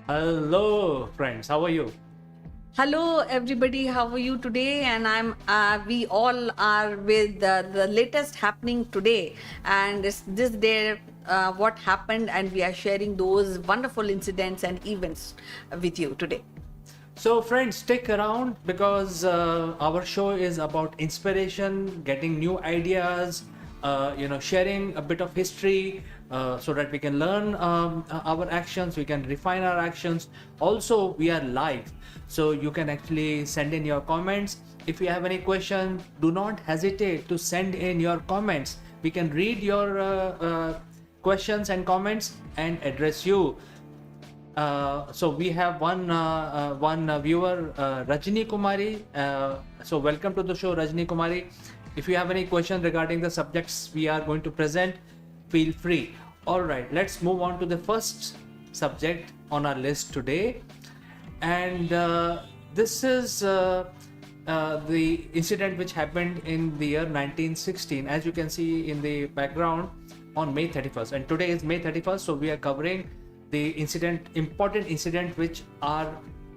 Hello, friends. How are you? Hello, everybody. How are you today? And we all are with the latest happening today. And this day, what happened, and we are sharing those wonderful incidents and events with you today. So, friends, stick around because our show is about inspiration, getting new ideas, sharing a bit of history so that we can learn our actions, we can refine our actions. Also, we are live, so you can actually send in your comments. If you have any question, do not hesitate to send in your comments. We can read your questions and comments and address you. So we have one viewer, Rajni Kumari. So welcome to the show, Rajni Kumari. If you have any questions regarding the subjects we are going to present, feel free. All right, let's move on to the first subject on our list today, and this is the incident which happened in the year 1916. As you can see in the background, on May 31st, and today is May 31st, so we are covering the important incident which are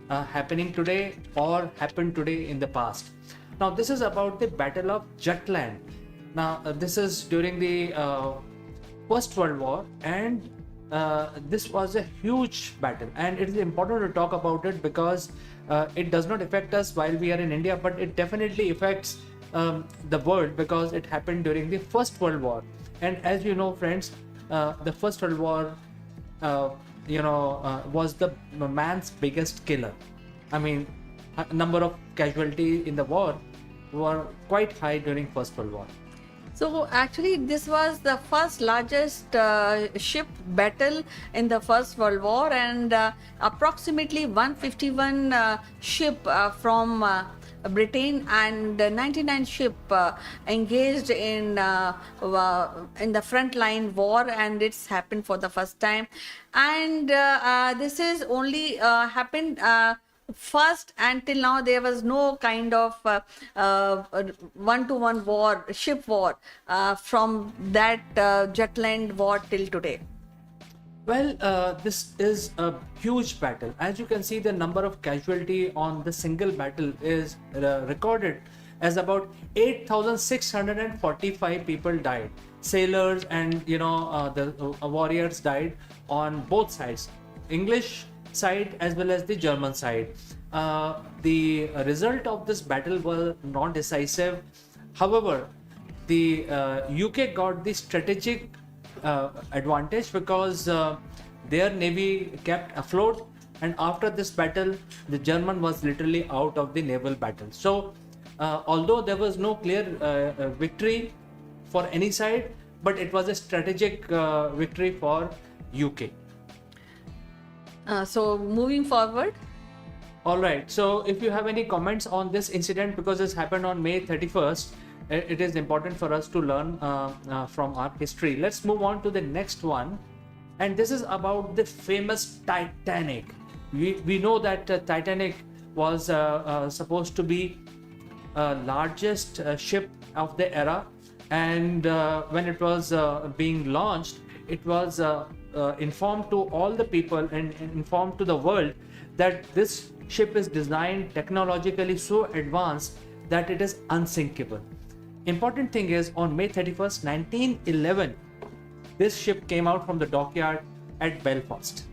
happening today or happened today in the past. Now this is about the Battle of Jutland. Now this is during the First World War, and this was a huge battle, and it is important to talk about it because it does not affect us while we are in India, but it definitely affects the world because it happened during the First World War. And as you know, friends, the First World War was the man's biggest killer. I mean, number of casualties in the war were quite high during First World War. So actually, this was the first largest ship battle in the First World War, and approximately 151 ship from Britain and 99 ship engaged in the frontline war, and it's happened for the first time. And this is only happened. First, until now, there was no kind of one-to-one war, ship war, from that Jetland war till today. Well, this is a huge battle. As you can see, the number of casualty on the single battle is recorded as about 8,645 people died. Sailors and the warriors died on both sides, English side as well as the German side. The result of this battle was not decisive. However, the UK got the strategic advantage because their navy kept afloat, and after this battle the German was literally out of the naval battle. So although there was no clear victory for any side, but it was a strategic victory for UK. So moving forward. All right, so if you have any comments on this incident, because this happened on May 31st, it is important for us to learn from our history. Let's move on to the next one, and this is about the famous Titanic. We know that Titanic was supposed to be largest ship of the era, and when it was being launched, it was informed to all the people and informed to the world that this ship is designed technologically so advanced that it is unsinkable. Important thing is, on May 31st, 1911, this ship came out from the dockyard at Belfast.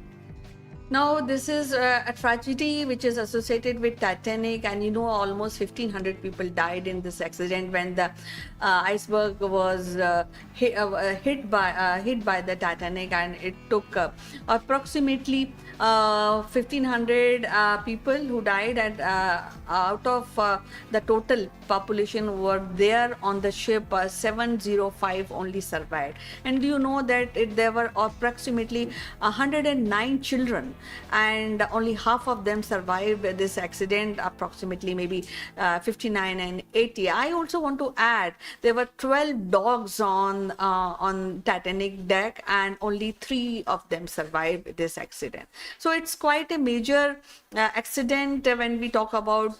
Now, this is a tragedy which is associated with Titanic, and almost 1,500 people died in this accident when the iceberg was hit by the Titanic, and it took approximately 1,500 people who died, and out of the total population who were there on the ship, 705 only survived. And do you know that there were approximately 109 children, and only half of them survived this accident, approximately maybe 59 and 80. I also want to add, there were 12 dogs on Titanic deck, and only 3 of them survived this accident. So it's quite a major accident when we talk about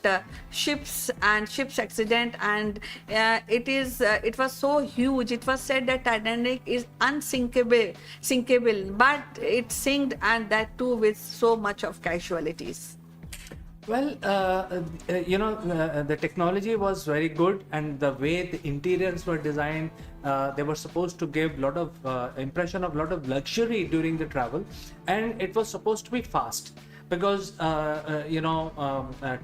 ships and ships accident, and it was so huge. It was said that Titanic is unsinkable, but it sank, and that too with so much of casualties? Well, the technology was very good, and the way the interiors were designed, they were supposed to give lot of impression of lot of luxury during the travel, and it was supposed to be fast because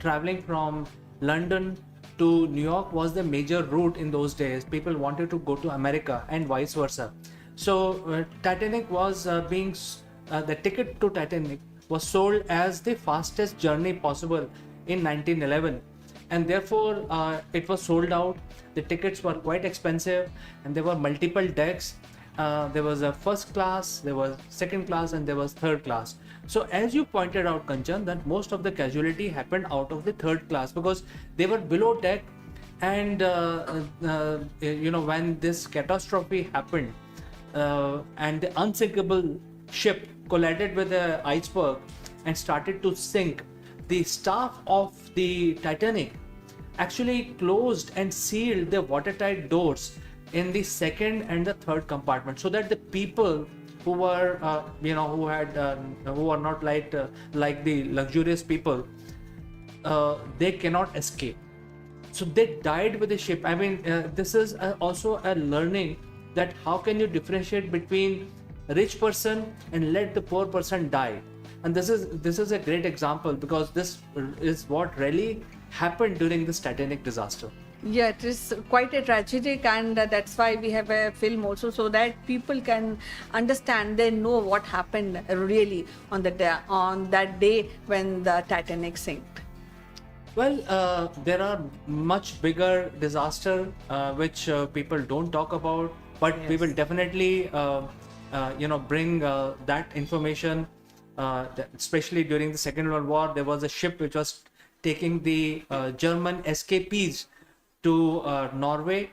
traveling from London to New York was the major route in those days. People wanted to go to America and vice versa. So Titanic was the ticket to Titanic was sold as the fastest journey possible in 1911, and therefore it was sold out. The tickets were quite expensive, and there were multiple decks. There was a first class, there was second class, and there was third class. So as you pointed out, Kanchan, that most of the casualty happened out of the third class because they were below deck, and when this catastrophe happened, and the unsinkable ship collided with the iceberg and started to sink, the staff of the Titanic actually closed and sealed the watertight doors in the second and the third compartment, so that the people who were who are not like the luxurious people, they cannot escape. So they died with the ship. I mean, this is also a learning that how can you differentiate between a rich person and let the poor person die. And this is a great example because this is what really happened during this Titanic disaster. Yeah, it is quite a tragic, and that's why we have a film also, so that people can understand, they know what happened really on that day when the Titanic sank. Well, there are much bigger disaster which people don't talk about, but we will definitely bring that information. Especially during the Second World War, there was a ship which was taking the German escapees to Norway,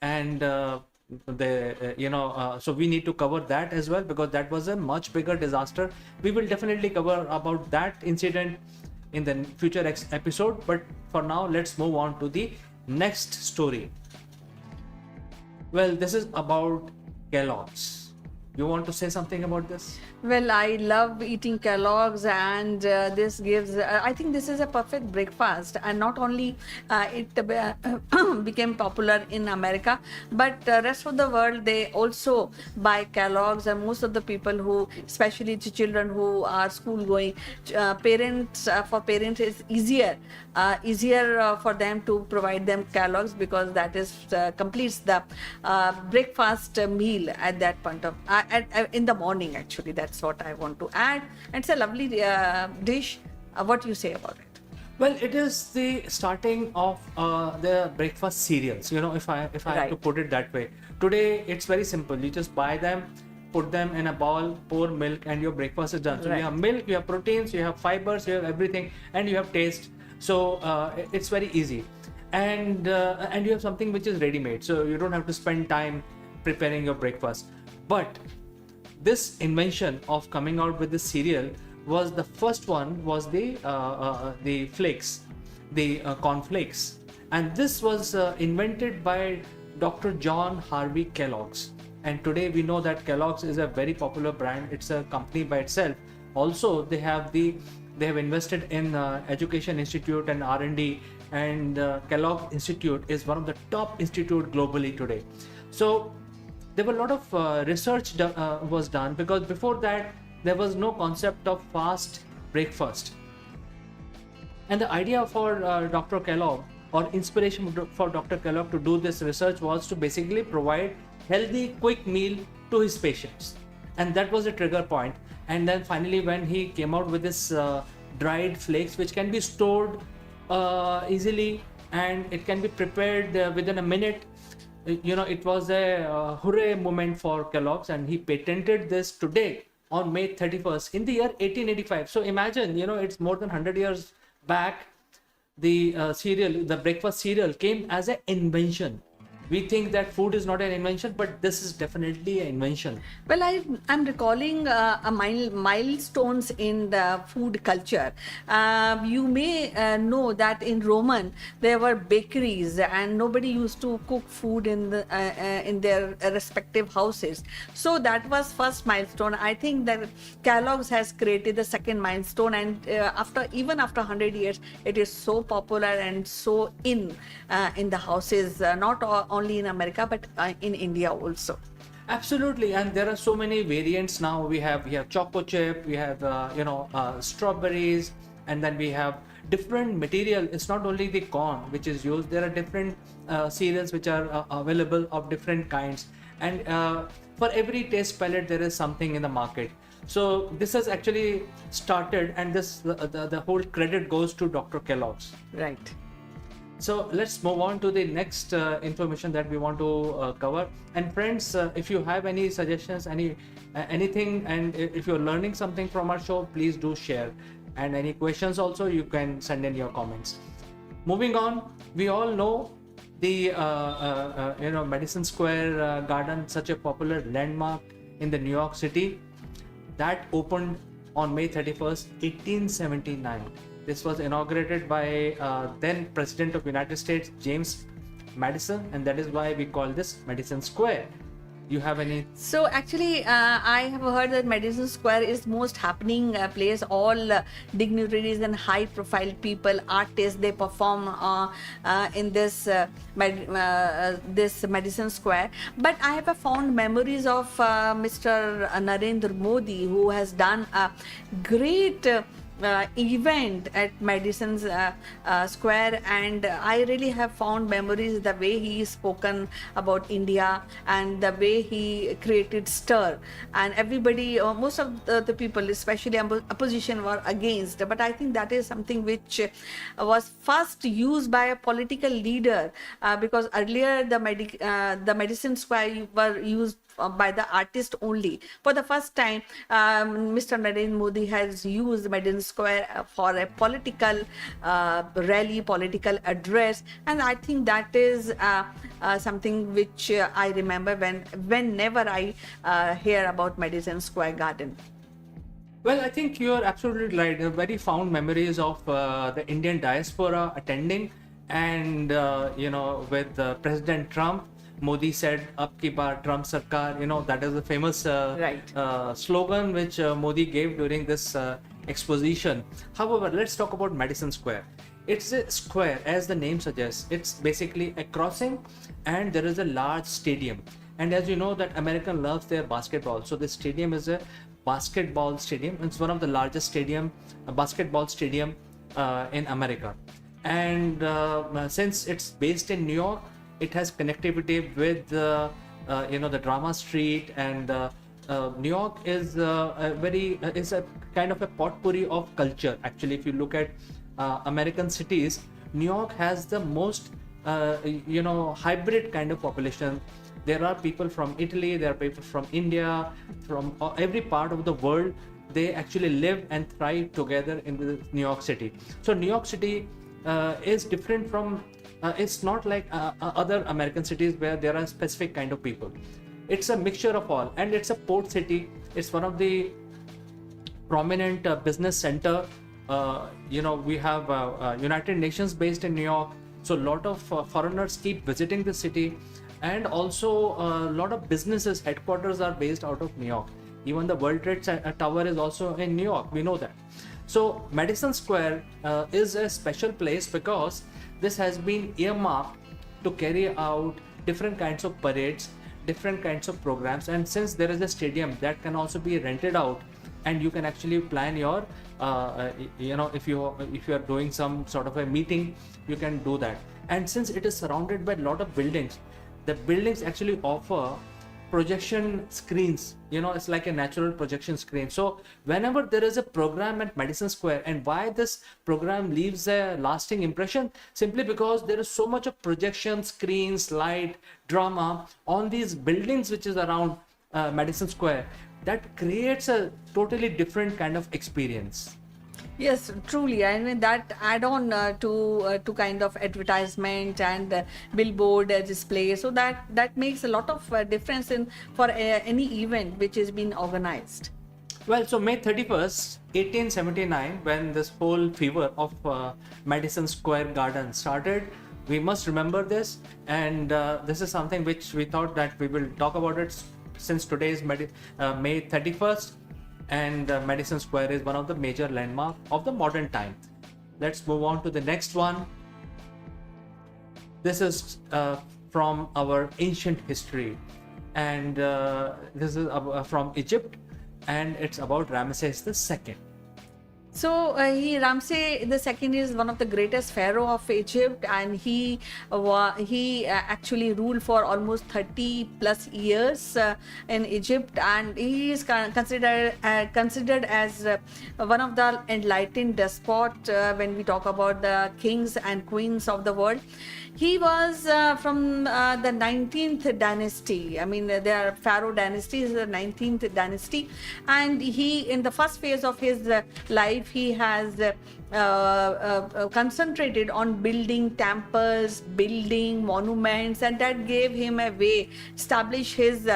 and so we need to cover that as well because that was a much bigger disaster. We will definitely cover about that incident in the future episode, but for now let's move on to the next story. Well, this is about Kellogg's. You want to say something about this? Well, I love eating Kellogg's, and this gives, I think this is a perfect breakfast. And not only it became popular in America, but rest of the world, they also buy Kellogg's. And most of the people who, especially the children who are school going, for parents it's easier for them to provide them Kellogg's because that is completes the breakfast meal at that point of in the morning. Actually, that's what I want to add. It's a lovely dish. What do you say about it? Well, it is the starting of the breakfast cereals. If I have to put it that way. Today, it's very simple. You just buy them, put them in a bowl, pour milk, and your breakfast is done. So you have milk, you have proteins, you have fibers, you have everything, and you have taste. So it's very easy, and you have something which is ready-made. So you don't have to spend time preparing your breakfast. But this invention of coming out with the cereal was the first one, was the flakes, the cornflakes, and this was invented by Dr. John Harvey Kellogg's. And today we know that Kellogg's is a very popular brand. It's a company by itself. Also, they have invested in Education Institute and R&D, and Kellogg Institute is one of the top institute globally today. So there were a lot of research was done because before that there was no concept of fast breakfast. And the idea for Dr. Kellogg, or inspiration for Dr. Kellogg to do this research, was to basically provide healthy, quick meal to his patients. And that was a trigger point. And then finally when he came out with this dried flakes which can be stored easily and it can be prepared within a minute, it was a hooray moment for Kellogg's, and he patented this today on May 31st in the year 1885. So imagine, it's more than 100 years back. The breakfast cereal came as an invention. We think that food is not an invention, but this is definitely an invention. Well, I'm recalling milestones in the food culture. You may know that in Roman there were bakeries, and nobody used to cook food in their respective houses. So that was first milestone. I think that Kellogg's has created the second milestone, and after 100 years, it is so popular and so in the houses, not only in America but in India also. Absolutely, and there are so many variants now. We have choco chip, we have strawberries, and then we have different material. It's not only the corn which is used. There are different cereals which are available of different kinds, and for every taste palette there is something in the market. So this has actually started, and the whole credit goes to Dr. Kellogg's. Right. So let's move on to the next information that we want to cover. And friends, if you have any suggestions, anything, and if you're learning something from our show, please do share. And any questions also, you can send in your comments. Moving on, we all know the Madison Square Garden, such a popular landmark in the New York City, that opened on May 31st, 1879. This was inaugurated by then President of United States, James Madison, and that is why we call this Madison Square. You have any? So actually, I have heard that Madison Square is most happening place. All dignitaries and high-profile people, artists, they perform in this Madison Square. But I have found memories of Mr. Narendra Modi, who has done a great event at Madison Square, and I really have found memories the way he spoken about India and the way he created stir, and everybody, most of the people, especially opposition, were against. But I think that is something which was first used by a political leader, because earlier the Madison Square were used by the artist only. For the first time, Mr. Narendra Modi has used Madison Square for a political rally, political address, and I think that is something which I remember whenever I hear about Madison Square Garden. Well, I think you are absolutely right. Very fond memories of the Indian diaspora attending, and with President Trump. Modi said, "Ab ki baar Trump Sarkar." That is a famous slogan which Modi gave during this exposition. However, let's talk about Madison Square. It's a square, as the name suggests. It's basically a crossing, and there is a large stadium. And as you know, that American loves their basketball, so this stadium is a basketball stadium. It's one of the largest basketball stadium in America. And since it's based in New York, it has connectivity with the Drama Street, and New York is is a kind of a potpourri of culture. Actually, if you look at American cities, New York has the most hybrid kind of population. There are people from Italy, there are people from India, from every part of the world. They actually live and thrive together in the New York City. So New York City is different from. It's not like other American cities where there are specific kind of people. It's a mixture of all, and it's a port city. It's one of the prominent business center. We have United Nations based in New York, so a lot of foreigners keep visiting the city, and also a lot of businesses headquarters are based out of New York. Even the World Trade Tower is also in New York. We know that. So Madison Square is a special place because this has been earmarked to carry out different kinds of parades, different kinds of programs, and since there is a stadium that can also be rented out, and you can actually plan your if you are doing some sort of a meeting, you can do that. And since it is surrounded by a lot of buildings, the buildings actually offer projection screens. It's like a natural projection screen. So whenever there is a program at Madison Square, and why this program leaves a lasting impression, simply because there is so much of projection screens, light, drama on these buildings which is around Madison Square, that creates a totally different kind of experience. Yes, truly. I mean that add-on to kind of advertisement and billboard display, so that makes a lot of difference in for any event which is being organized. Well, so May 31st, 1879, when this whole fever of Madison Square Garden started, we must remember this, and this is something which we thought that we will talk about it since today is May 31st, and Madison Square is one of the major landmarks of the modern time. Let's move on to the next one. This is from our ancient history, and this is from Egypt, and it's about Ramesses II. So Ramses the Second is one of the greatest pharaoh of Egypt, and he actually ruled for almost 30 plus years in Egypt, and he is considered as one of the enlightened despot when we talk about the kings and queens of the world. He was from the 19th dynasty. I mean, there are pharaoh dynasties, the 19th dynasty, and he, in the first phase of his life, he has concentrated on building temples, building monuments, and that gave him a way, establish his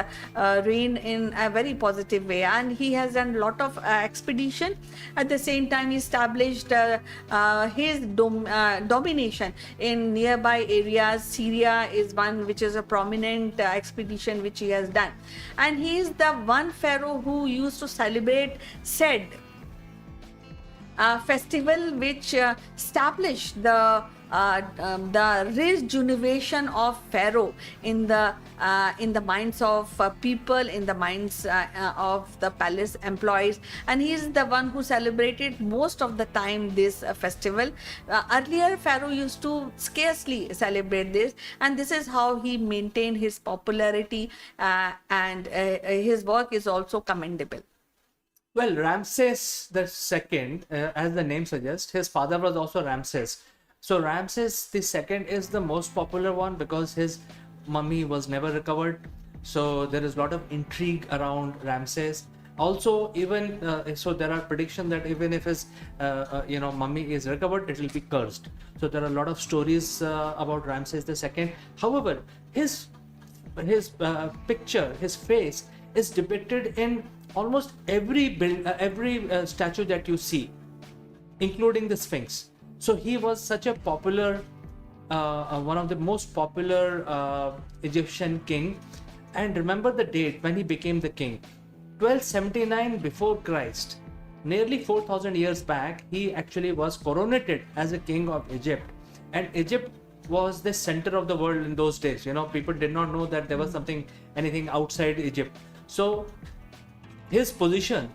reign in a very positive way. And he has done a lot of expedition. At the same time, he established his domination in nearby areas. Syria is one which is a prominent expedition which he has done, and he is the one pharaoh who used to celebrate said festival which established the rejuvenation of pharaoh in the minds of people, in the minds of the palace employees, and he is the one who celebrated most of the time this festival. Earlier pharaoh used to scarcely celebrate this, and this is how he maintained his popularity, and his work is also commendable. Well, Ramses the Second, as the name suggests, his father was also Ramses. So Ramses the Second is the most popular one because his mummy was never recovered. So there is a lot of intrigue around Ramses. Also, even so, there are predictions that even if his mummy is recovered, it will be cursed. So there are a lot of stories about Ramses the Second. However, his picture, his face is depicted in almost every statue that you see, including the Sphinx. So he was such a popular, one of the most popular Egyptian king. And remember the date when he became the king, 1279 before Christ. Nearly 4,000 years back, he actually was coronated as a king of Egypt. And Egypt was the center of the world in those days. People did not know that there was anything outside Egypt. So his position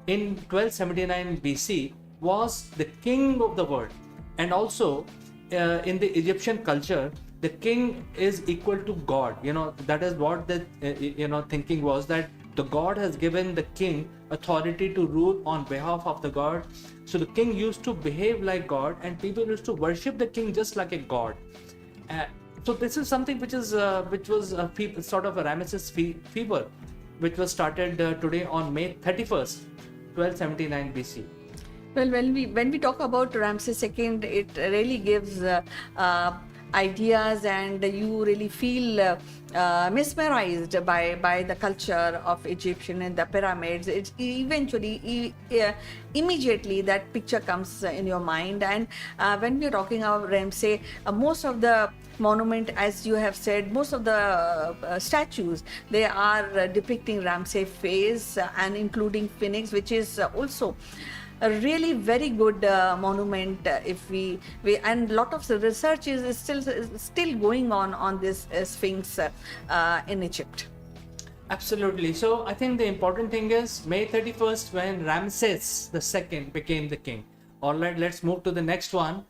in 1279 BC was the king of the world. And also in the Egyptian culture, the king is equal to God. That is what the thinking was, that the God has given the king authority to rule on behalf of the God. So the king used to behave like God, and people used to worship the king just like a god. So this is something which was sort of a Ramesses fever, which was started today on May 31st, 1279 BC. Well, when we talk about Ramses II, it really gives ideas, and you really feel mesmerized by the culture of Egyptian and the pyramids. It's eventually immediately that picture comes in your mind. And when we're talking about Ramses, most of the monument, as you have said, most of the statues, they are depicting Ramses' face, and including Phoenix, which is also a really very good monument. If we and lot of research is still going on this Sphinx in Egypt. Absolutely. So I think the important thing is May 31st, when Ramses II became the king. All right, let's move to the next one.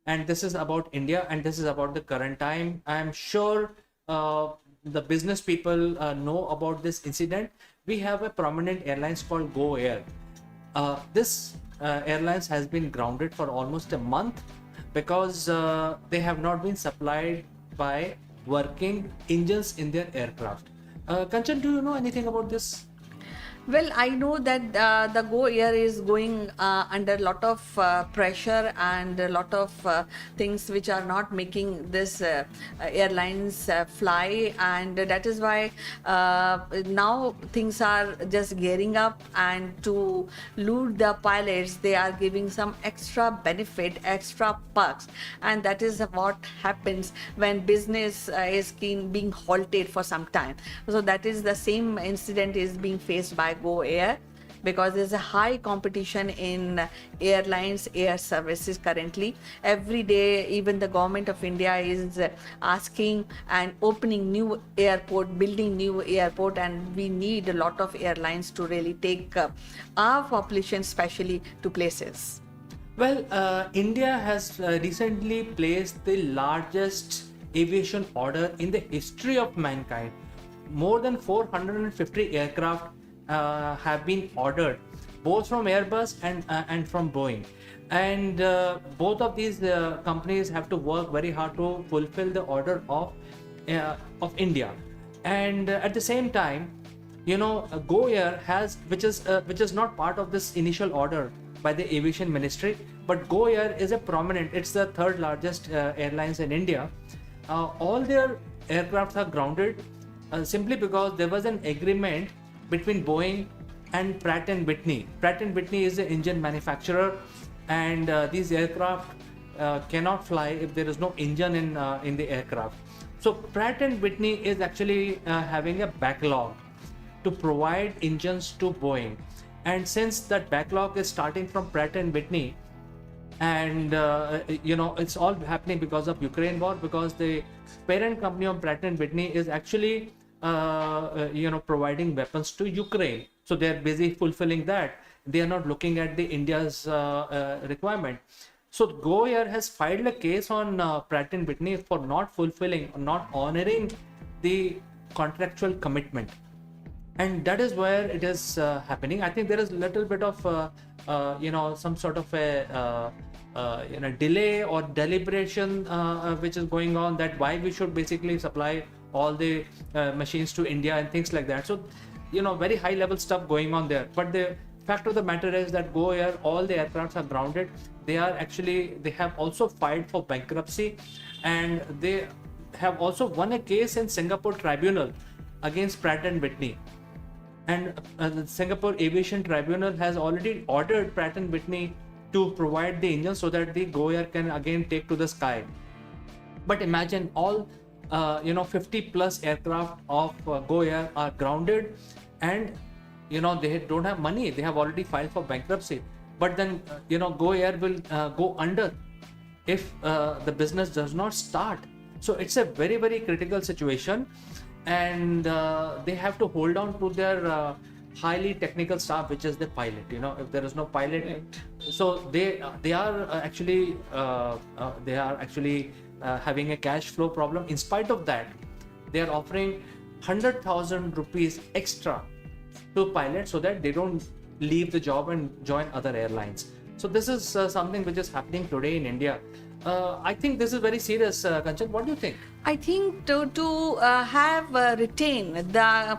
And this is about India, and this is about the current time. I'm sure the business people know about this incident. We have a prominent airlines called GoAir. This airlines has been grounded for almost a month because they have not been supplied by working engines in their aircraft. Kanchan, do you know anything about this? Well, I know that the GoAir is going under a lot of pressure and a lot of things which are not making this airlines fly, and that is why now things are just gearing up, and to lure the pilots, they are giving some extra benefit, extra perks, and that is what happens when business is being halted for some time. So that is the same incident is being faced by GoAir, because there's a high competition in airlines, air services currently. Every day, even the government of India is asking and opening new airport, building new airport, and we need a lot of airlines to really take our population, especially to places. Well, India has recently placed the largest aviation order in the history of mankind. More than 450 aircraft have been ordered, both from Airbus and from Boeing. And both of these companies have to work very hard to fulfill the order of India. And at the same time, GoAir has, which is not part of this initial order by the aviation ministry, but GoAir is a prominent. It's the third largest airlines in India. All their aircrafts are grounded simply because there was an agreement between Boeing and Pratt & Whitney. Pratt & Whitney is the engine manufacturer, and these aircraft cannot fly if there is no engine in the aircraft. So Pratt & Whitney is actually having a backlog to provide engines to Boeing. And since that backlog is starting from Pratt & Whitney, and it's all happening because of Ukraine war, because the parent company of Pratt & Whitney is actually providing weapons to Ukraine. So they are busy fulfilling that. They are not looking at the India's requirement. So GoAir has filed a case on Pratt & Whitney for not fulfilling, not honoring the contractual commitment. And that is where it is happening. I think there is a little bit of some sort of a delay or deliberation which is going on, that why we should basically supply all the machines to India and things like that. So very high level stuff going on there. But the fact of the matter is that GoAir, all the aircrafts are grounded. They have also filed for bankruptcy, and they have also won a case in Singapore tribunal against Pratt & Whitney. And the Singapore Aviation Tribunal has already ordered Pratt & Whitney to provide the engine so that the GoAir can again take to the sky. But imagine all 50 plus aircraft of GoAir are grounded, and they don't have money. They have already filed for bankruptcy. But then GoAir will go under if the business does not start. So it's a very, very critical situation. And they have to hold on to their highly technical staff, which is the pilot. If there is no pilot, Right. So they are actually having a cash flow problem. In spite of that, they are offering 100,000 rupees extra to pilots so that they don't leave the job and join other airlines. So this is something which is happening today in India. I think this is very serious. Kanchan, what do you think? I think to have retain the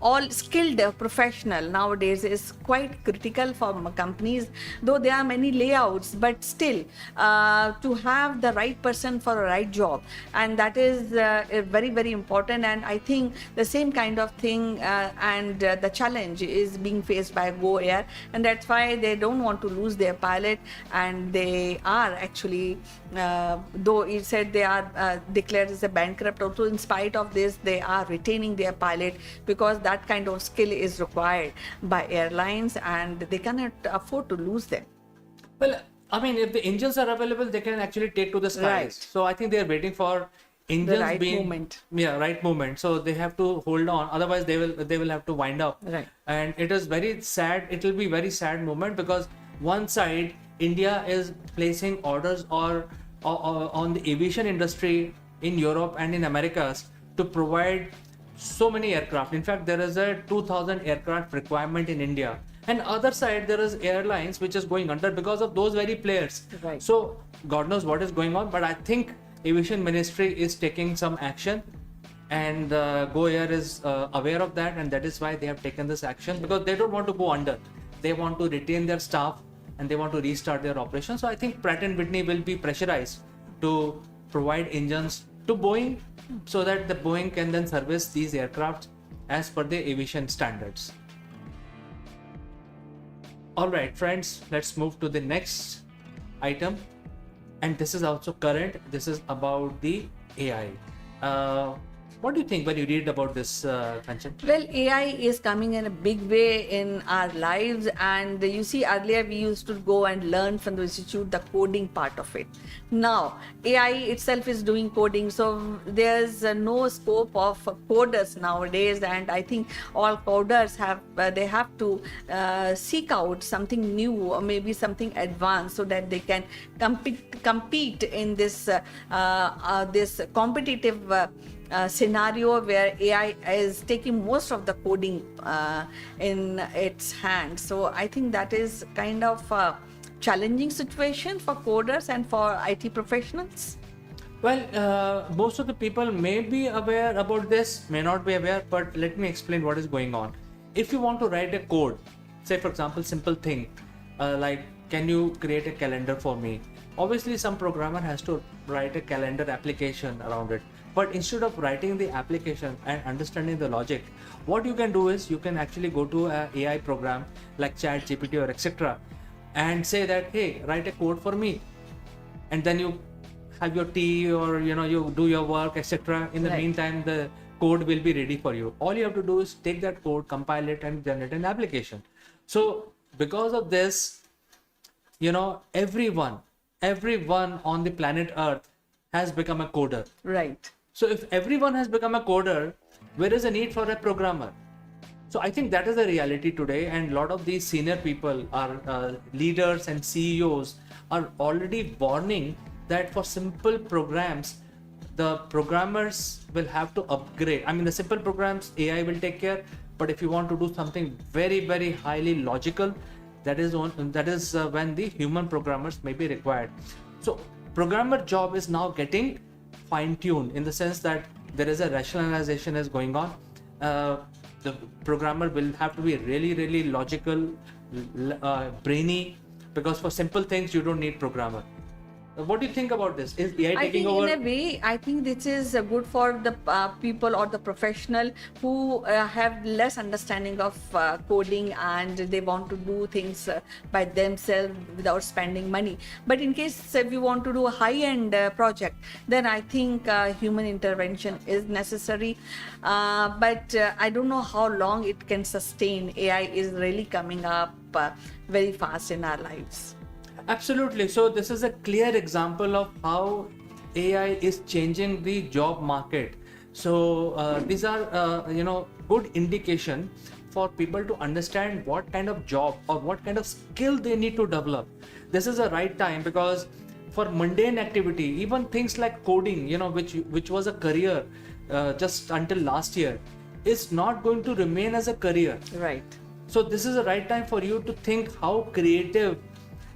all skilled professional nowadays is quite critical for companies. Though there are many layouts, but still to have the right person for a right job, and that is very, very important. And I think the same kind of thing and the challenge is being faced by GoAir, and that's why they don't want to lose their pilot, and they are actually though it said they are declared as a bankrupt, also in spite of this they are retaining their pilot, because that kind of skill is required by airlines and they cannot afford to lose them. Well, I mean, if the engines are available, they can actually take to the skies. Right. So I think they are waiting for engines right being moment. Yeah, right moment. So they have to hold on, otherwise they will have to wind up. Right. And it is very sad. It will be very sad moment, because one side India is placing orders or on the aviation industry in Europe and in Americas to provide so many aircraft. In fact, there is a 2,000 aircraft requirement in India. And other side, there is airlines which is going under because of those very players. Right. So God knows what is going on, but I think aviation ministry is taking some action, and GoAir is aware of that, and that is why they have taken this action, because they don't want to go under. They want to retain their staff and they want to restart their operation. So I think Pratt & Whitney will be pressurized to provide engines to Boeing so that the Boeing can then service these aircraft as per the aviation standards. All right, friends, let's move to the next item. And this is also current. This is about the AI. What do you think when you read about this, Kanchan? Well, AI is coming in a big way in our lives, and you see, earlier we used to go and learn from the institute the coding part of it. Now, AI itself is doing coding, so there's no scope of coders nowadays, and I think all coders have to seek out something new or maybe something advanced so that they can compete in this this competitive scenario where AI is taking most of the coding in its hands. So I think that is kind of a challenging situation for coders and for IT professionals. Well, most of the people may be aware about this, may not be aware, but let me explain what is going on. If you want to write a code, say for example, simple thing like, can you create a calendar for me? Obviously, some programmer has to write a calendar application around it. But instead of writing the application and understanding the logic, what you can do is you can actually go to an AI program like ChatGPT or etc. and say that, hey, write a code for me. And then you have your tea or you do your work, etc. In the meantime, the code will be ready for you. All you have to do is take that code, compile it, and generate an application. So because of this, everyone on the planet Earth has become a coder. Right. So if everyone has become a coder, where is the need for a programmer? So I think that is the reality today, and a lot of these senior people, are leaders and CEOs, are already warning that for simple programs, the programmers will have to upgrade. I mean, the simple programs, AI will take care, but if you want to do something very, very highly logical, that is when the human programmers may be required. So programmer job is now getting fine-tuned in the sense that there is a rationalization is going on. The programmer will have to be really, really logical, brainy, because for simple things you don't need programmer. What do you think about this? Is AI taking over? In a way, I think this is good for the people or the professional who have less understanding of coding and they want to do things by themselves without spending money. But in case if you want to do a high-end project, then I think human intervention is necessary. But I don't know how long it can sustain. AI is really coming up very fast in our lives. Absolutely. So this is a clear example of how AI is changing the job market. So these are good indication for people to understand what kind of job or what kind of skill they need to develop. This is the right time, because for mundane activity, even things like coding, which was a career just until last year, is not going to remain as a career. Right. So this is the right time for you to think how creative,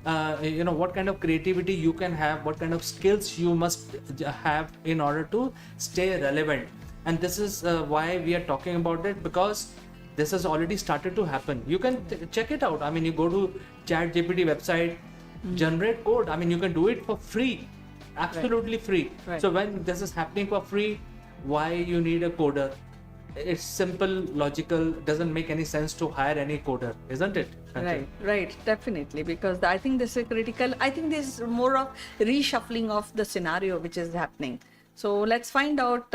what kind of creativity you can have, what kind of skills you must have in order to stay relevant. And this is why we are talking about it, because this has already started to happen. You can check it out. I mean, you go to ChatGPT website, generate code. I mean, you can do it for free, absolutely free. Right. So when this is happening for free, why you need a coder? It's simple, logical, doesn't make any sense to hire any coder, isn't it? Right, definitely, because I think this is critical. I think this is more of reshuffling of the scenario which is happening. So let's find out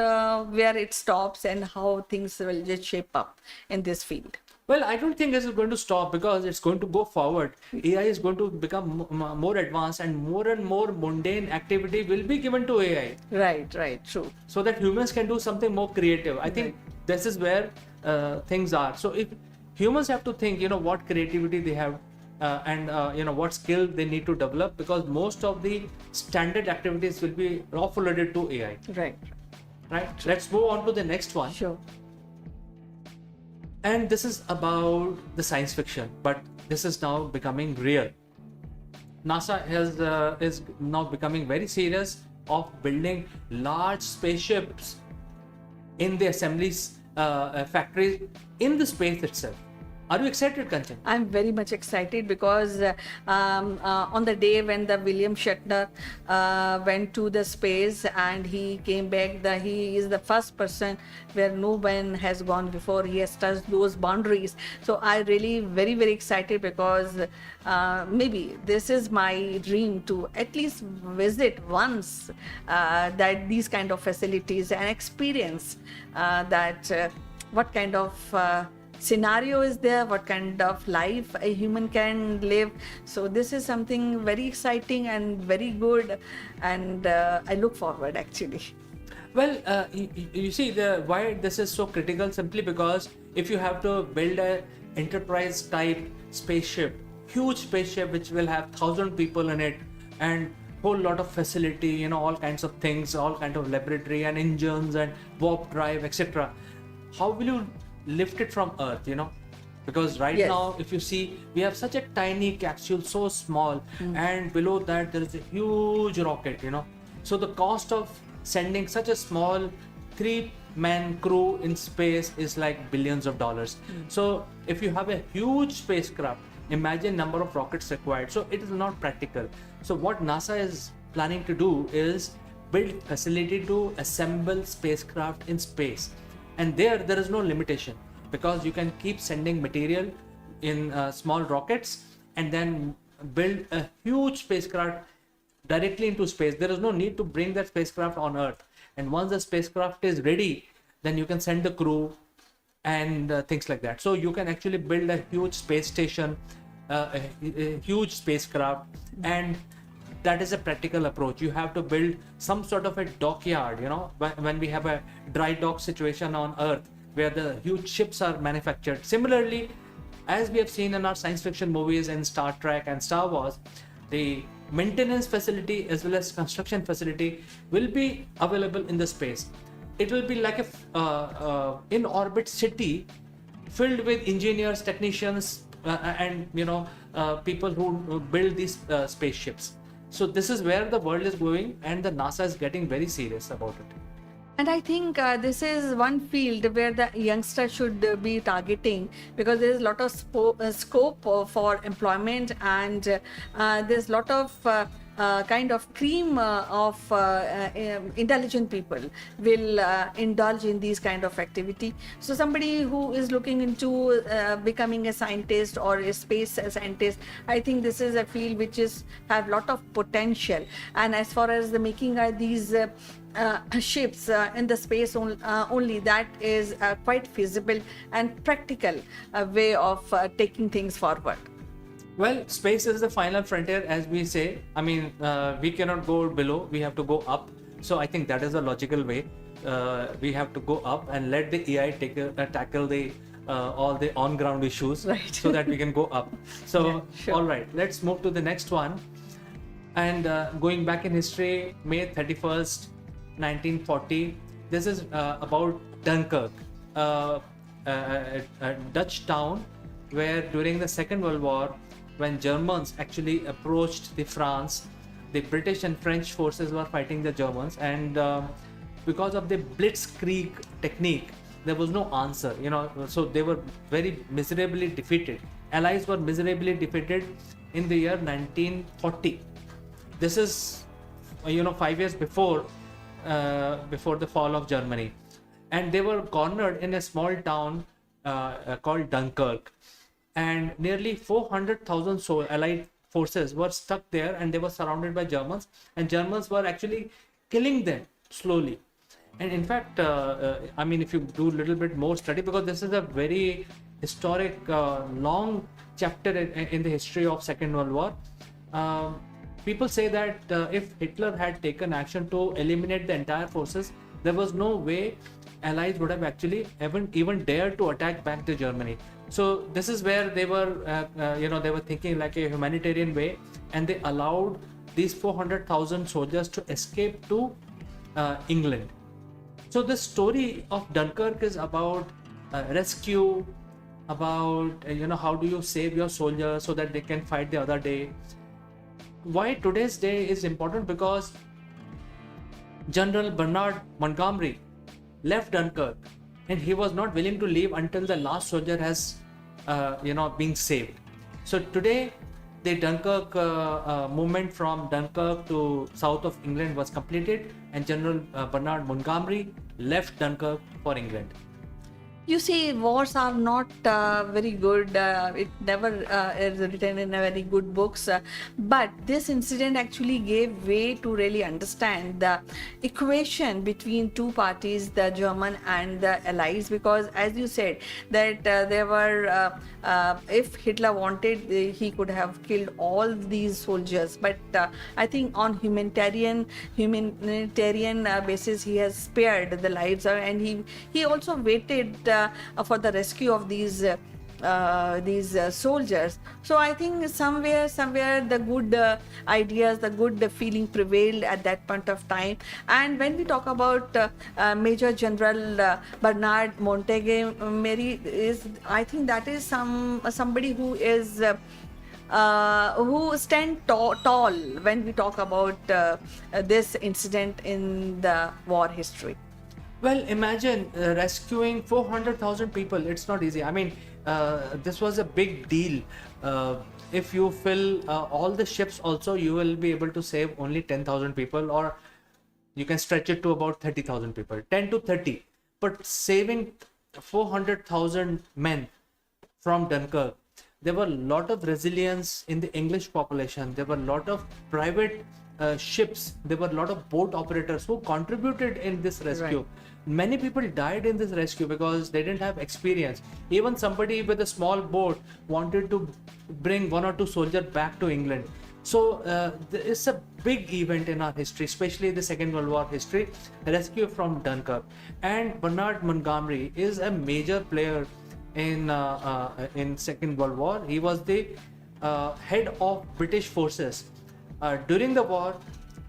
where it stops and how things will just shape up in this field. Well, I don't think this is going to stop, because it's going to go forward. AI is going to become more advanced, and more mundane activity will be given to AI. Right, true. So that humans can do something more creative. I think this is where things are. So if humans have to think, what creativity they have and what skill they need to develop, because most of the standard activities will be offloaded to AI. Right. Let's move on to the next one. Sure. And this is about the science fiction, but this is now becoming real. NASA is now becoming very serious of building large spaceships in the assemblies factories in the space itself. Are you excited, Kanchan? I'm very much excited because on the day when the William Shatner went to the space and he came back, he is the first person where no one has gone before. He has touched those boundaries. So I really very, very excited because maybe this is my dream to at least visit once that these kind of facilities and experience what kind of scenario is there, what kind of life a human can live. So this is something very exciting and very good, and I look forward actually. Well, you see why this is so critical, simply because if you have to build a enterprise type spaceship, huge spaceship which will have 1,000 people in it and whole lot of facility, all kinds of things, all kind of laboratory and engines and warp drive, etc. How will you lift it from Earth, because right Yes. now if you see, we have such a tiny capsule, so small, and below that there is a huge rocket, so the cost of sending such a small 3-man crew in space is like billions of dollars. So if you have a huge spacecraft, imagine number of rockets required, so it is not practical. So what NASA is planning to do is build facility to assemble spacecraft in space. And there is no limitation, because you can keep sending material in small rockets and then build a huge spacecraft directly into space. There is no need to bring that spacecraft on Earth. And once the spacecraft is ready, then you can send the crew and things like that. So you can actually build a huge space station, a huge spacecraft, and that is a practical approach. You have to build some sort of a dockyard, when we have a dry dock situation on Earth where the huge ships are manufactured. Similarly, as we have seen in our science fiction movies and Star Trek and Star Wars, the maintenance facility as well as construction facility will be available in the space. It will be like a in-orbit city filled with engineers, technicians, and people who build these spaceships. So this is where the world is going, and the NASA is getting very serious about it. And I think this is one field where the youngster should be targeting, because there is a lot of scope for employment, and there's a lot of kind of cream of intelligent people will indulge in these kind of activity. So somebody who is looking into becoming a scientist or a space scientist, I think this is a field which is have lot of potential. And as far as the making these ships in the space only, that is quite feasible and practical way of taking things forward. Well, space is the final frontier, as we say. I mean, we cannot go below, we have to go up. So I think that is a logical way. We have to go up and let the AI tackle the all the on-ground issues, Right. so that we can go up. So, Yeah, sure. all right, let's move to the next one. And going back in history, May 31st, 1940, this is about Dunkirk, a Dutch town where during the Second World War, when Germans actually approached the France, the British and French forces were fighting the Germans, and because of the blitzkrieg technique, there was no answer, so they were very miserably defeated. Allies were miserably defeated in the year 1940. This is 5 years before the fall of Germany, and they were cornered in a small town called Dunkirk, and nearly 400,000 Allied forces were stuck there, and they were surrounded by Germans, and Germans were actually killing them slowly. And in fact, if you do a little bit more study, because this is a very historic, long chapter in the history of Second World War, people say that if Hitler had taken action to eliminate the entire forces, there was no way Allies would have actually even dared to attack back to Germany. So this is where they were, they were thinking like a humanitarian way, and they allowed these 400,000 soldiers to escape to England. So the story of Dunkirk is about rescue, about how do you save your soldiers so that they can fight the other day. Why today's day is important? Because General Bernard Montgomery left Dunkirk, and he was not willing to leave until the last soldier has, being saved. So today, the Dunkirk movement from Dunkirk to south of England was completed, and General Bernard Montgomery left Dunkirk for England. You see, wars are not very good. It never is written in a very good books. But this incident actually gave way to really understand the equation between two parties, the German and the Allies. Because, as you said, that there were, if Hitler wanted, he could have killed all these soldiers. But I think on humanitarian basis, he has spared the lives, and he also waited for the rescue of these soldiers. So I think somewhere the good ideas, the good feeling prevailed at that point of time. And when we talk about Major General Bernard Montgomery, I think that is somebody who is who stand tall when we talk about this incident in the war history. Well, imagine rescuing 400,000 people. It's not easy. I mean, this was a big deal. If you fill all the ships also, you will be able to save only 10,000 people, or you can stretch it to about 30,000 people, 10 to 30. But saving 400,000 men from Dunkirk, there were a lot of resilience in the English population. There were a lot of private ships. There were a lot of boat operators who contributed in this rescue. Right. Many people died in this rescue because they didn't have experience. Even somebody with a small boat wanted to bring one or two soldiers back to England. So it's a big event in our history, especially the Second World War history, rescue from Dunkirk. And Bernard Montgomery is a major player in Second World War. He was the head of British forces. During the war,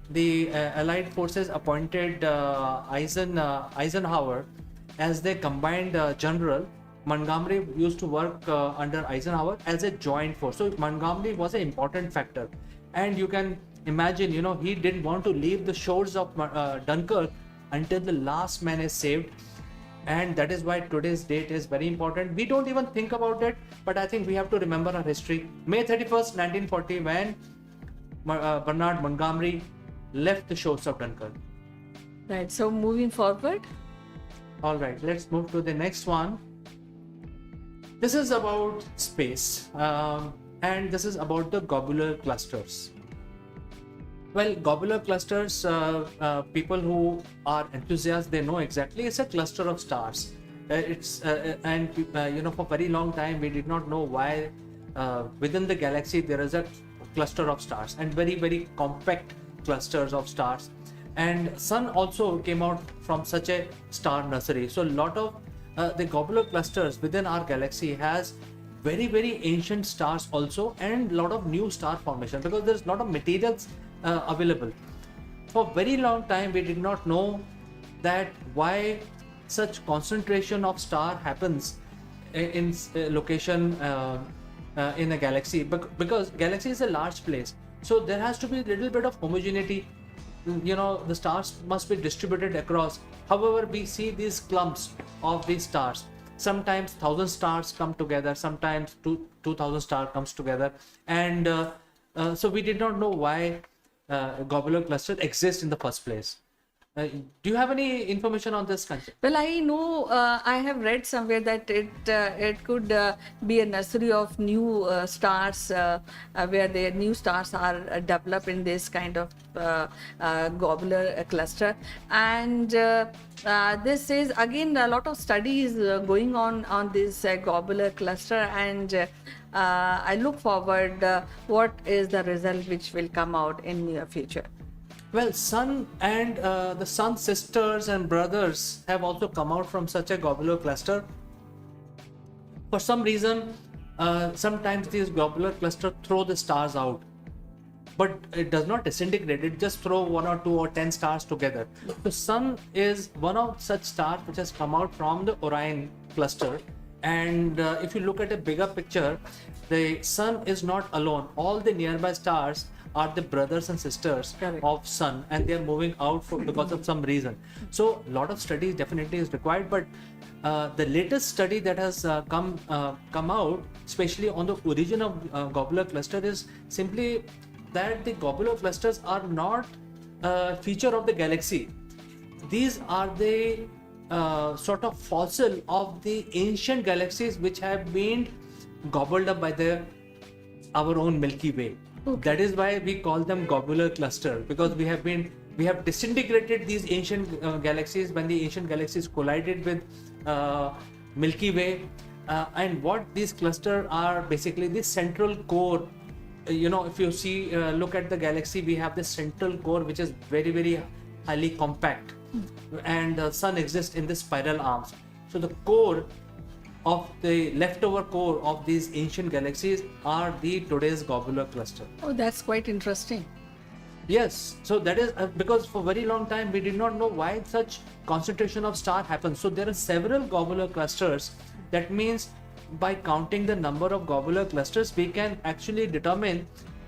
the Allied forces appointed Eisenhower as their combined general. Montgomery used to work under Eisenhower as a joint force. So Montgomery was an important factor. And you can imagine, he didn't want to leave the shores of Dunkirk until the last man is saved. And that is why today's date is very important. We don't even think about it, but I think we have to remember our history. May 31st, 1940, when Bernard Montgomery left the shores of Dunkirk. Right. So moving forward. All right, let's move to the next one. This is about space, and this is about the Gobler Clusters. Well, Gobler Clusters, people who are enthusiasts, they know exactly. It's a cluster of stars. For very long time we did not know why within the galaxy there is a cluster of stars, and very, very compact clusters of stars. And sun also came out from such a star nursery. So a lot of the Gobler clusters within our galaxy has very, very ancient stars also, and a lot of new star formation, because there's a lot of materials available. For a very long time we did not know that why such concentration of star happens in location in a galaxy, because galaxy is a large place, so there has to be a little bit of homogeneity. The stars must be distributed across. However, we see these clumps of these stars. Sometimes 1,000 stars come together, sometimes 2,000 stars comes together, and so we did not know why Gobler cluster exists in the first place. Do you have any information on this concept? Well, I know I have read somewhere that it could be a nursery of new stars, where the new stars are developed in this kind of Gobler cluster. And this is again a lot of studies going on this Gobler cluster, and I look forward what is the result which will come out in near future. Well, Sun and the Sun sisters and brothers have also come out from such a Gobler cluster. For some reason, sometimes these Gobler cluster throw the stars out, but it does not disintegrate. It just throw 1 or 2 or 10 stars together. The Sun is one of such stars which has come out from the Orion cluster. And if you look at a bigger picture, the Sun is not alone. All the nearby stars are the brothers and sisters Correct. of sun, and they are moving out because of some reason. So a lot of studies definitely is required, but the latest study that has come out, especially on the origin of Gobler cluster, is simply that the Gobler clusters are not a feature of the galaxy. These are the sort of fossil of the ancient galaxies which have been gobbled up by our own Milky Way. Okay. That is why we call them Gobler cluster, because we have disintegrated these ancient galaxies when the ancient galaxies collided with Milky Way, and what these clusters are basically the central core. If you see, look at the galaxy, we have the central core which is very, very highly compact, and the sun exists in the spiral arms. So the core of the leftover core of these ancient galaxies are the today's Gobler cluster. Oh, that's quite interesting. Yes, so that is because for very long time we did not know why such concentration of star happens. So there are several Gobler clusters. That means by counting the number of Gobler clusters, we can actually determine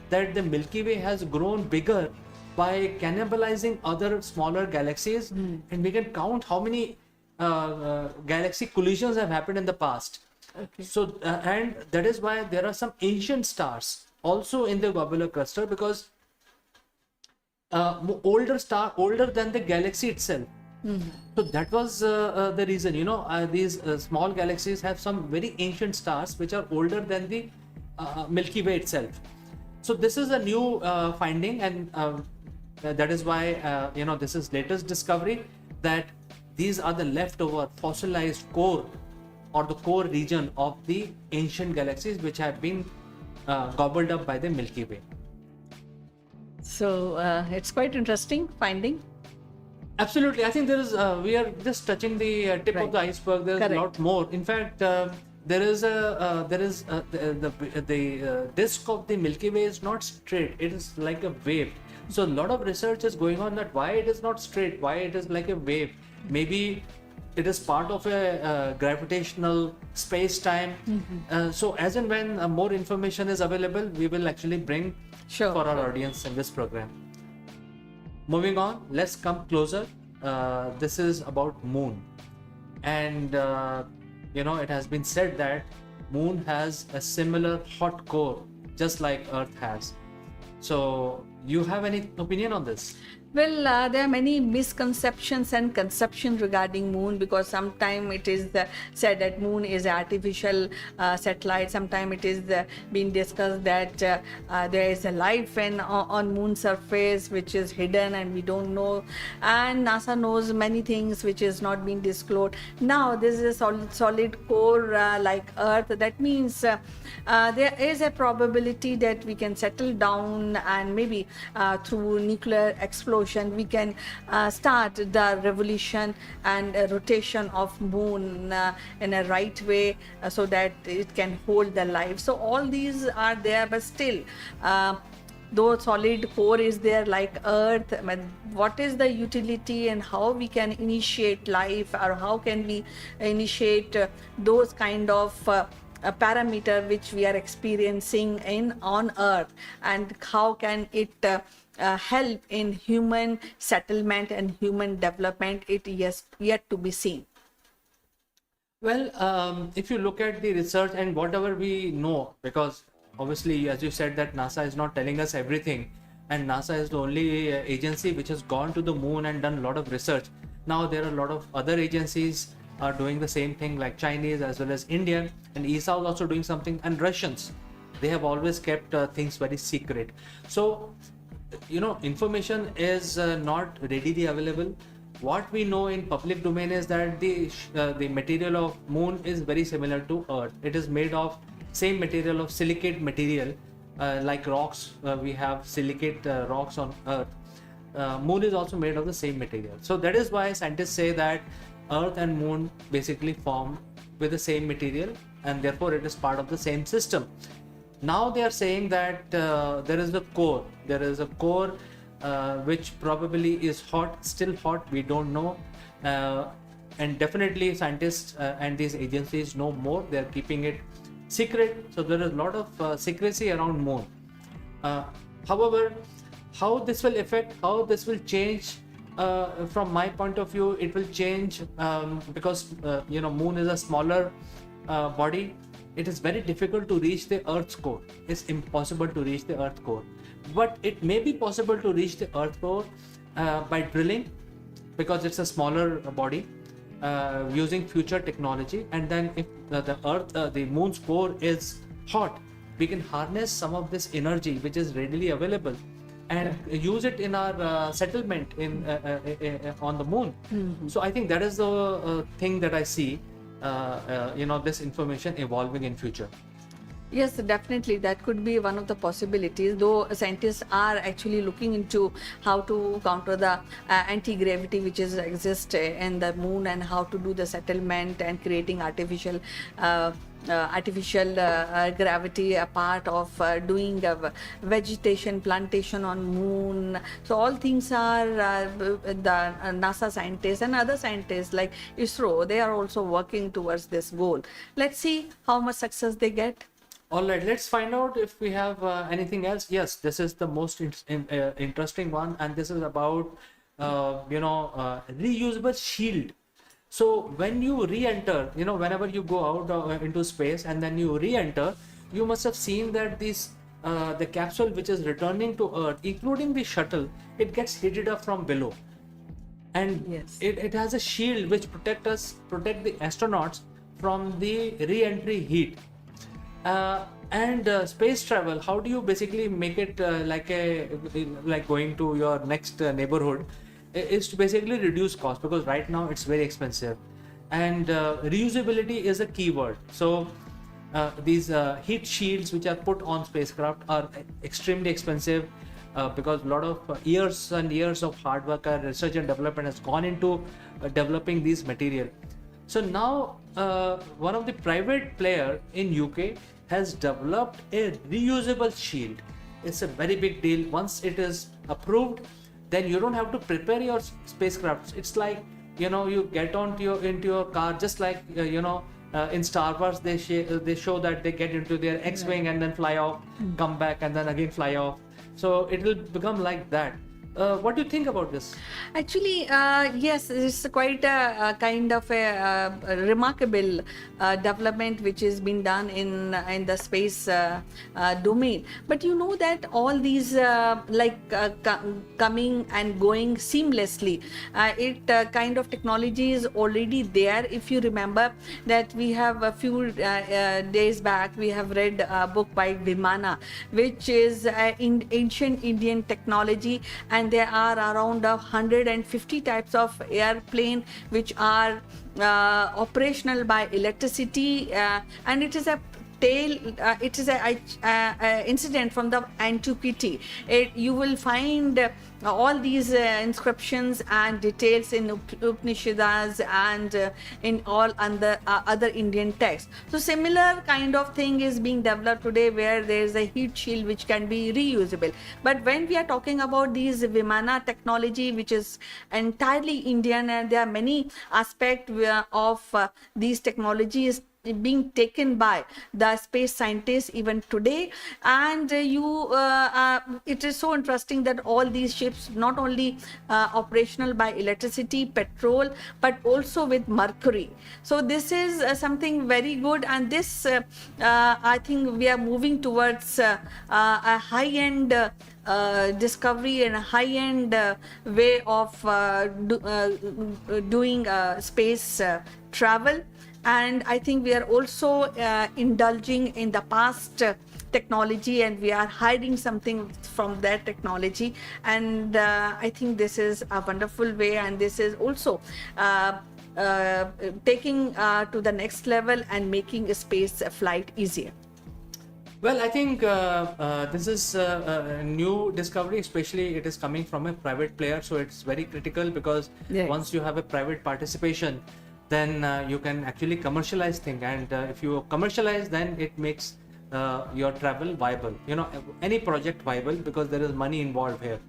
that the Milky Way has grown bigger by cannibalizing other smaller galaxies, and we can count how many galaxy collisions have happened in the past. Okay. So and that is why there are some ancient stars also in the Gobler cluster, because older than the galaxy itself. So that was the reason. These small galaxies have some very ancient stars which are older than the Milky Way itself. So this is a new finding, and that is why this is latest discovery, that these are the leftover fossilized core, or the core region of the ancient galaxies which have been gobbled up by the Milky Way. So it's quite interesting finding. Absolutely, I think there is. We are just touching the tip of the iceberg. There is a lot more. In fact, there is the disk of the Milky Way is not straight. It is like a wave. So a lot of research is going on that why it is not straight, why it is like a wave. Maybe it is part of a gravitational space-time. So as and when more information is available, we will actually bring for our audience in this program. Moving on, let's come closer. This is about moon, and it has been said that moon has a similar hot core just like Earth has. So you have any opinion on this? Well, there are many misconceptions and conceptions regarding moon, because sometimes it is said that moon is an artificial satellite. Sometimes it is being discussed that there is a life on moon surface which is hidden and we don't know. And NASA knows many things which is not being disclosed. Now this is a solid core like Earth. That means there is a probability that we can settle down, and maybe through nuclear explosion we can start the revolution and rotation of moon in a right way, so that it can hold the life. So all these are there, but still though solid core is there like Earth, but what is the utility and how we can initiate life, or how can we initiate those kind of a parameter which we are experiencing on Earth, and how can it help in human settlement and human development? It is yet to be seen. Well, if you look at the research and whatever we know, because obviously, as you said, that NASA is not telling us everything, and NASA is the only agency which has gone to the moon and done a lot of research. Now there are a lot of other agencies are doing the same thing, like Chinese as well as Indian, and ESA is also doing something, and Russians. They have always kept things very secret. So information is not readily available. What we know in public domain is that the material of moon is very similar to Earth. It is made of same material of silicate material, like rocks. We have silicate rocks on Earth. Moon is also made of the same material. So that is why scientists say that Earth and moon basically form with the same material, and therefore it is part of the same system. Now they are saying that there is a core. There is a core which probably is hot, still hot. We don't know, and definitely scientists and these agencies know more. They are keeping it secret. So there is a lot of secrecy around moon. However, how this will affect, how this will change, from my point of view, it will change because moon is a smaller body. It is very difficult to reach the Earth's core. It's impossible to reach the Earth's core, but it may be possible to reach the Earth core by drilling, because it's a smaller body, using future technology. And then if the moon's core is hot, we can harness some of this energy which is readily available and use it in our settlement on the moon. So I think that is the thing that I see, this information evolving in future. Yes, definitely. That could be one of the possibilities, though scientists are actually looking into how to counter the anti-gravity which exists in the moon, and how to do the settlement and creating artificial gravity, a part of doing vegetation plantation on moon. So all things are the NASA scientists and other scientists like ISRO, they are also working towards this goal. Let's see how much success they get. All right, let's find out if we have anything else. Yes, this is the most interesting one, and this is about reusable shield. So when you re-enter, whenever you go out into space and then you re-enter, you must have seen that the capsule which is returning to Earth, including the shuttle, it gets heated up from below, and yes, it has a shield which protect the astronauts from the re-entry heat. And space travel, how do you basically make it like going to your next neighborhood, is to basically reduce cost, because right now it's very expensive, and reusability is a key word. So these heat shields which are put on spacecraft are extremely expensive, because a lot of years and years of hard work and research and development has gone into developing these material. So now one of the private player in UK has developed a reusable shield. It's a very big deal. Once it is approved, then you don't have to prepare your spacecraft. It's like, you get into your car, just like in Star Wars they show that they get into their X-wing and then fly off, come back and then again fly off. So it will become like that. What do you think about this? Actually, yes, it's quite a kind of a remarkable development which has been done in the space domain. But you know that all these coming and going seamlessly, it kind of technology is already there. If you remember that we have a few days back, we have read a book by Vimana, which is in ancient Indian technology, and there are around 150 types of airplane which are operational by electricity, and it is a it is a incident from the antiquity. You will find all these inscriptions and details in Upanishads and in all other Indian texts. So similar kind of thing is being developed today, where there is a heat shield which can be reusable. But when we are talking about these Vimana technology, which is entirely Indian, and there are many aspects of these technologies being taken by the space scientists even today. And it is so interesting that all these ships not only operational by electricity, petrol, but also with mercury. So this is something very good, and this I think we are moving towards a high-end discovery and a high-end way of doing space travel. And I think we are also indulging in the past technology, and we are hiding something from that technology. And I think this is a wonderful way, and this is also taking to the next level and making a space flight easier. Well, I think this is a new discovery, especially it is coming from a private player. So it's very critical, because yes, once you have a private participation, then you can actually commercialize things, and if you commercialize, then it makes your travel viable, any project viable, because there is money involved here.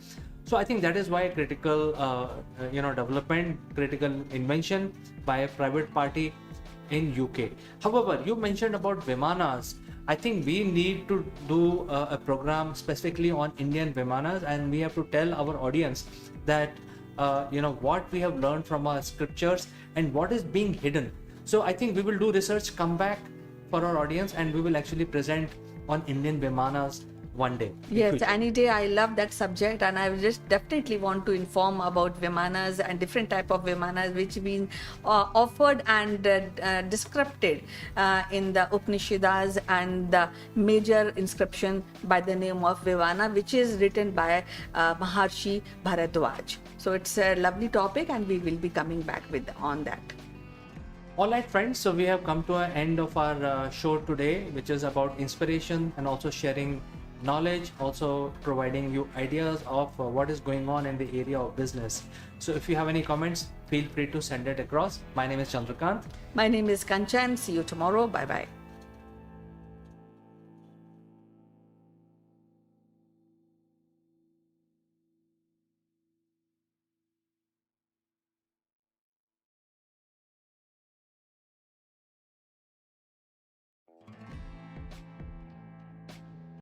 So I think that is why a critical development, critical invention by a private party in UK. However, you mentioned about Vimanas. I think we need to do a program specifically on Indian Vimanas, and we have to tell our audience that what we have learned from our scriptures and what is being hidden. So I think we will do research, come back for our audience, and we will actually present on Indian Vimanas one day. Yes, any day. I love that subject, and I will just definitely want to inform about Vimanas and different type of Vimanas which been offered and described in the Upanishads and the major inscription by the name of Vimana, which is written by Maharshi Bharadwaj. So it's a lovely topic, and we will be coming back on that. All right, friends. So we have come to an end of our show today, which is about inspiration and also sharing knowledge, also providing you ideas of what is going on in the area of business. So if you have any comments, feel free to send it across. My name is Chandrakant. My name is Kanchan. See you tomorrow. Bye bye.